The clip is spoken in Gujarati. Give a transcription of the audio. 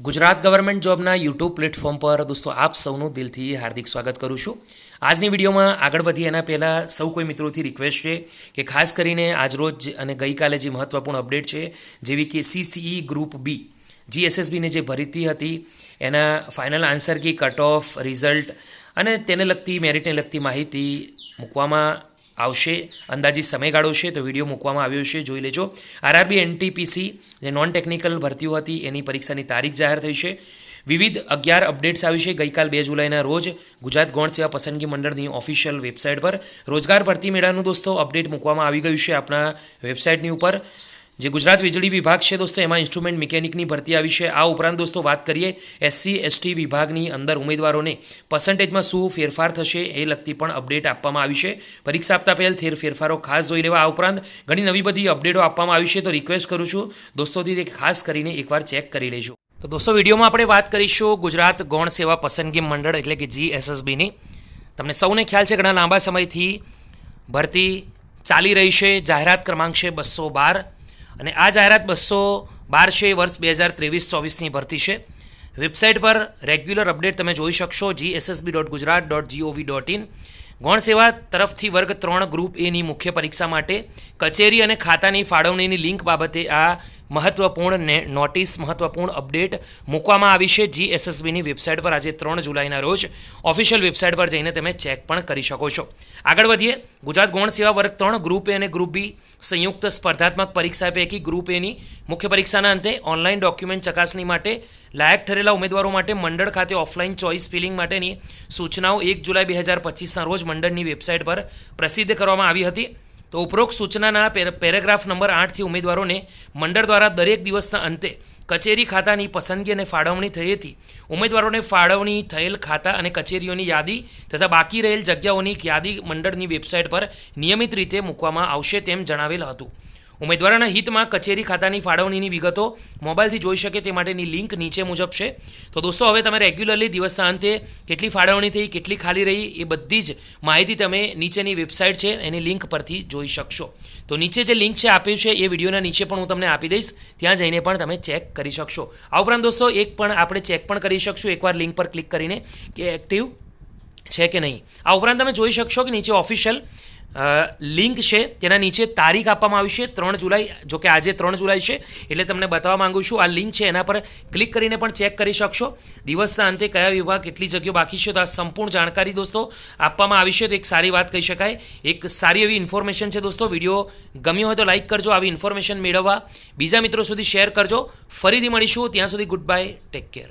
ગુજરાત ગવર્મેન્ટ જોબના યુટ્યુબ પ્લેટફોર્મ પર દોસ્તો આપ સૌનું દિલથી હાર્દિક સ્વાગત કરું છું। આજની વિડીયોમાં આગળ વધીએ એના પહેલાં સૌ કોઈ મિત્રોથી રિક્વેસ્ટ છે કે ખાસ કરીને આજરોજ અને ગઈકાલે જે મહત્ત્વપૂર્ણ અપડેટ છે જેવી કે CCE ગ્રુપ બી GSSBને જે ભરતી હતી એના final answer key cut off result અને તેને લગતી મેરિટને લગતી માહિતી મૂકવામાં આવશે। અંદાજિત સમયગાળો છે તો વિડીયો મૂકવામાં આવ્યો છે, જોઈ લેજો। RRB NTPC જે નોન ટેકનિકલ ભરતીઓ હતી એની પરીક્ષાની તારીખ જાહેર થઈ છે। વિવિધ 11 અપડેટ્સ આવી છે। ગઈકાલ 2 જુલાઈના રોજ ગુજરાત ગૌણ સેવા પસંદગી મંડળની ઓફિશિયલ વેબસાઇટ પર રોજગાર ભરતી મેળાનું દોસ્તો અપડેટ મૂકવામાં આવી ગયું છે આપણા વેબસાઇટની ઉપર। જે ગુજરાત વીજળી વિભાગ છે દોસ્તો એમાં ઇન્સ્ટ્રુમેન્ટ મિકેનિકની ભરતી આવી છે। આ ઉપરાંત દોસ્તો વાત કરીએ SC ST વિભાગની અંદર ઉમેદવારોને પર્સન્ટેજમાં શું ફેરફાર થશે એ લગતી પણ અપડેટ આપવામાં આવી છે। પરીક્ષા આપતા પહેલ ફેરફારો ખાસ જોઈ લેવા। આ ઉપરાંત ઘણી નવી બધી અપડેટો આપવામાં આવી છે, તો રિક્વેસ્ટ કરું છું દોસ્તોથી તે ખાસ કરીને એકવાર ચેક કરી લેજો। તો દોસ્તો વિડીયોમાં આપણે વાત કરીશું ગુજરાત ગૌણ સેવા પસંદગી મંડળ એટલે કે GSSBની। તમને સૌને ખ્યાલ છે ઘણા લાંબા સમયથી ભરતી ચાલી રહી છે। જાહેરાત ક્રમાંક છે 212 અને આ જાહેરાત 212 છે વર્ષ 2023-24ની ભરતી છે। વેબસાઇટ પર રેગ્યુલર અપડેટ તમે જોઈ શકશો gssb.gujarat.gov.in। ગૌણ સેવા તરફથી વર્ગ 3 ગ્રુપ એની મુખ્ય પરીક્ષા માટે કચેરી અને ખાતાની ફાળવણીની લિંક બાબતે આ મહત્વપૂર્ણ નોટિસ મહત્વપૂર્ણ અપડેટ મૂકવામાં આવી છે GSSBની વેબસાઇટ પર આજે 3 જુલાઈના રોજ ઓફિશિયલ વેબસાઇટ પર જઈને તમે ચેક પણ કરી શકો છો। આગળ વધીએ। ગુજરાત ગૌણ સેવા વર્ગ 3 ગ્રુપ એ અને ગ્રુપ બી સંયુક્ત સ્પર્ધાત્મક પરીક્ષા પૈકી ગ્રુપ એની મુખ્ય પરીક્ષાના અંતે ઓનલાઈન ડોક્યુમેન્ટ ચકાસણી માટે લાયક ઠરેલા ઉમેદવારો માટે મંડળ ખાતે ઓફલાઈન ચોઇસ ફિલિંગ માટેની સૂચનાઓ 1 જુલાઈ 2025ના રોજ મંડળની વેબસાઇટ પર પ્રસિદ્ધ કરવામાં આવી હતી। તો ઉપરોક્ત સૂચનાના પેરેગ્રાફ નંબર 8થી ઉમેદવારોને મંડળ દ્વારા દરેક દિવસના અંતે કચેરી ખાતાની પસંદગી અને ફાળવણી થઈ હતી। ઉમેદવારોને ફાળવણી થયેલ ખાતા અને કચેરીઓની યાદી તથા બાકી રહેલ જગ્યાઓની યાદી મંડળની વેબસાઇટ પર નિયમિત રીતે મૂકવામાં આવશે તેમ જણાવેલ હતું। ઉમેદવારોના હિતમાં કચેરી ખાતાની ફાળવણીની વિગતો મોબાઈલથી જોઈ શકે તે માટેની લિંક નીચે મુજબ છે। તો દોસ્તો હવે તમે રેગ્યુલરલી દિવસના અંતે કેટલી ફાળવણી થઈ કેટલી ખાલી રહી એ બધી જ માહિતી તમે નીચેની વેબસાઇટ છે એની લિંક પરથી જોઈ શકશો। તો નીચે જે લિંક છે આપ્યું છે એ વિડીયોના નીચે પણ હું તમને આપી દઈશ, ત્યાં જઈને પણ તમે ચેક કરી શકશો। આ ઉપરાંત દોસ્તો એક પણ આપણે ચેક પણ કરી શકશું એકવાર લિંક પર ક્લિક કરીને કે એક્ટિવ છે કે નહીં। આ ઉપરાંત તમે જોઈ શકશો કે નીચે ઓફિશિયલ લિંક છે તેના નીચે તારીખ આપવામાં આવી છે 3 જુલાઈ। જો કે આજે 3 જુલાઈ છે એટલે તમને બતાવવા માંગુ છું આ લિંક છે એના પર ક્લિક કરીને પણ ચેક કરી શકશો દિવસના અંતે કયા વિભાગ કેટલી જગ્યાઓ બાકી છે। તો આ સંપૂર્ણ જાણકારી દોસ્તો આપવામાં આવી છે, તો એક સારી વાત કહી શકાય, એક સારી એવી ઇન્ફોર્મેશન છે દોસ્તો। વિડીયો ગમ્યો હોય તો લાઇક કરજો, આવી ઇન્ફોર્મેશન મેળવવા બીજા મિત્રો સુધી શેર કરજો। ફરીથી મળીશું, ત્યાં સુધી ગુડ બાય, ટેક કેર।